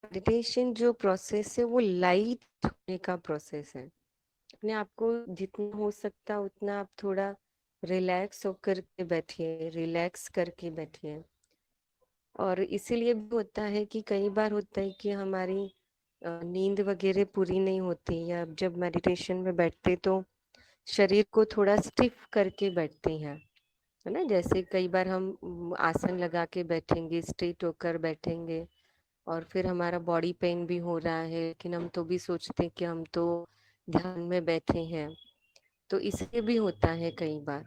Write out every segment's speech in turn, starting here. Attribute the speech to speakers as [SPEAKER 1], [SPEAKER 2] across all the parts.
[SPEAKER 1] Meditation जो process है वो लाइट होने का प्रोसेस है। अपने आप को जितना हो सकता उतना आप थोड़ा रिलैक्स होकर के बैठिए, रिलैक्स करके बैठिए। और इसीलिए भी होता है कि कई बार होता है कि हमारी नींद वगैरह पूरी नहीं होती, या जब मेडिटेशन में बैठते तो शरीर को थोड़ा स्टिफ करके बैठते हैं, है ना। जैसे कई बार हम आसन लगा के बैठेंगे, स्ट्रेट होकर बैठेंगे, और फिर हमारा बॉडी पेन भी हो रहा है, लेकिन हम तो भी सोचते हैं कि हम तो ध्यान में बैठे हैं। तो इसलिए भी होता है कई बार।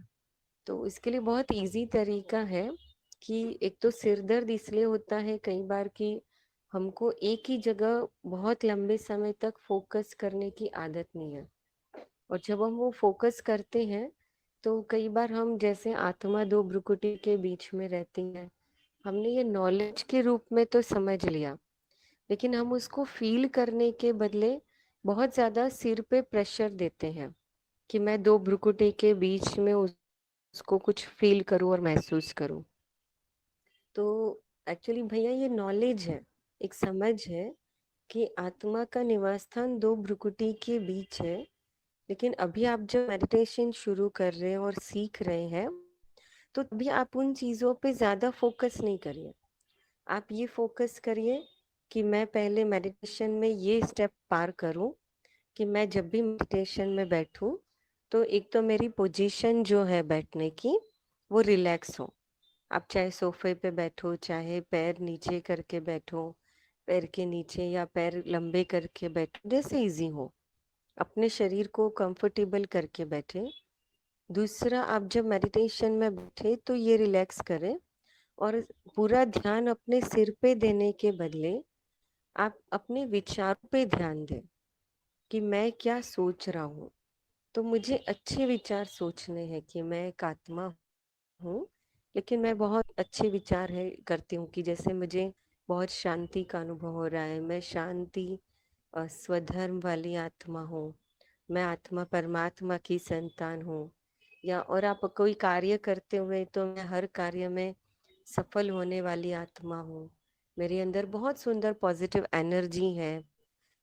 [SPEAKER 1] तो इसके लिए बहुत इजी तरीका है कि एक तो सिर दर्द इसलिए होता है कई बार कि हमको एक ही जगह बहुत लंबे समय तक फोकस करने की आदत नहीं है। और जब हम वो फोकस करते हैं तो कई बार हम जैसे आत्मा दो भ्रुकुटी के बीच में रहती है, हमने ये नॉलेज के रूप में तो समझ लिया, लेकिन हम उसको फील करने के बदले बहुत ज्यादा सिर पे प्रेशर देते हैं कि मैं दो भ्रुकुटी के बीच में उसको कुछ फील करूं और महसूस करूं। तो एक्चुअली भैया ये नॉलेज है, एक समझ है कि आत्मा का निवास स्थान दो भ्रुकुटी के बीच है। लेकिन अभी आप जब मेडिटेशन शुरू कर रहे हैं और सीख रहे हैं, तो अभी आप उन चीजों पे ज्यादा फोकस नहीं करिए। आप ये फोकस करिए कि मैं पहले मेडिटेशन में ये स्टेप पार करूं कि मैं जब भी मेडिटेशन में बैठूं तो एक तो मेरी पोजीशन जो है बैठने की वो रिलैक्स हो। आप चाहे सोफे पे बैठो, चाहे पैर नीचे करके बैठो, पैर के नीचे या पैर लंबे करके बैठो, जैसे इजी हो, अपने शरीर को कंफर्टेबल करके बैठे। दूसरा, आप जब मेडिटेशन में बैठे तो ये रिलैक्स करें, और पूरा ध्यान अपने सिर पे देने के बदले आप अपने विचारों पे ध्यान दें कि मैं क्या सोच रहा हूँ। तो मुझे अच्छे विचार सोचने हैं कि मैं एक आत्मा हूँ, लेकिन मैं बहुत अच्छे विचार है करती हूँ कि जैसे मुझे बहुत शांति का अनुभव हो रहा है, मैं शांति स्वधर्म वाली आत्मा हूँ, मैं आत्मा परमात्मा की संतान हूँ। या और आप कोई कार्य करते हुए तो मैं हर कार्य में सफल होने वाली आत्मा हूँ, मेरे अंदर बहुत सुंदर पॉजिटिव एनर्जी है।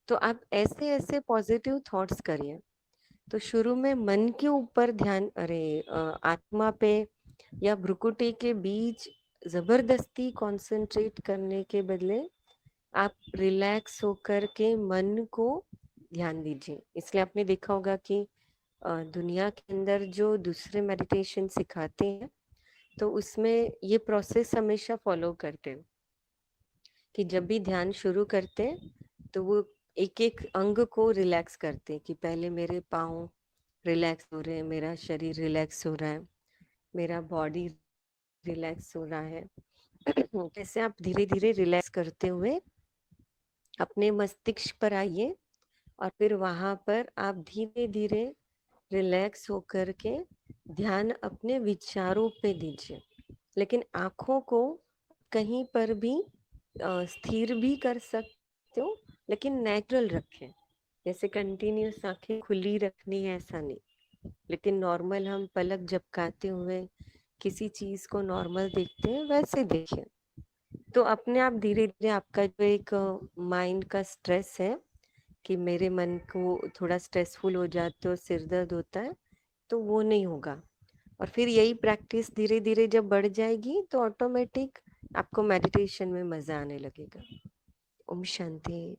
[SPEAKER 1] तो आप ऐसे ऐसे पॉजिटिव थॉट्स करिए। तो शुरू में मन के ऊपर ध्यान, आत्मा पे या भ्रुकुटी के बीच जबरदस्ती कंसंट्रेट करने के बदले आप रिलैक्स होकर के मन को ध्यान दीजिए। इसलिए आपने देखा होगा कि दुनिया के अंदर जो दूसरे मेडिटेशन सिखाते हैं तो उसमें ये प्रोसेस हमेशा फॉलो करते हैं कि जब भी ध्यान शुरू करते हैं तो वो एक एक अंग को रिलैक्स करते हैं कि पहले मेरे पाँव रिलैक्स हो रहे हैं, मेरा शरीर रिलैक्स हो रहा है, मेरा बॉडी रिलैक्स हो रहा है। कैसे आप धीरे धीरे रिलैक्स करते हुए अपने मस्तिष्क पर आइए, और फिर वहां पर आप धीरे धीरे रिलैक्स होकर के ध्यान अपने विचारों पे दीजिए। लेकिन आंखों को कहीं पर भी स्थिर भी कर सकते हो, लेकिन नेचुरल रखें। जैसे कंटिन्यूस आंखें खुली रखनी है ऐसा नहीं, लेकिन नॉर्मल हम पलक झपकाते हुए किसी चीज को नॉर्मल देखते हैं वैसे देखिए। तो अपने आप धीरे धीरे आपका जो एक माइंड का स्ट्रेस है कि मेरे मन को थोड़ा स्ट्रेसफुल हो जाते हो, सिर दर्द होता है, तो वो नहीं होगा। और फिर यही प्रैक्टिस धीरे धीरे जब बढ़ जाएगी तो ऑटोमेटिक आपको मेडिटेशन में मजा आने लगेगा। ओम शांति।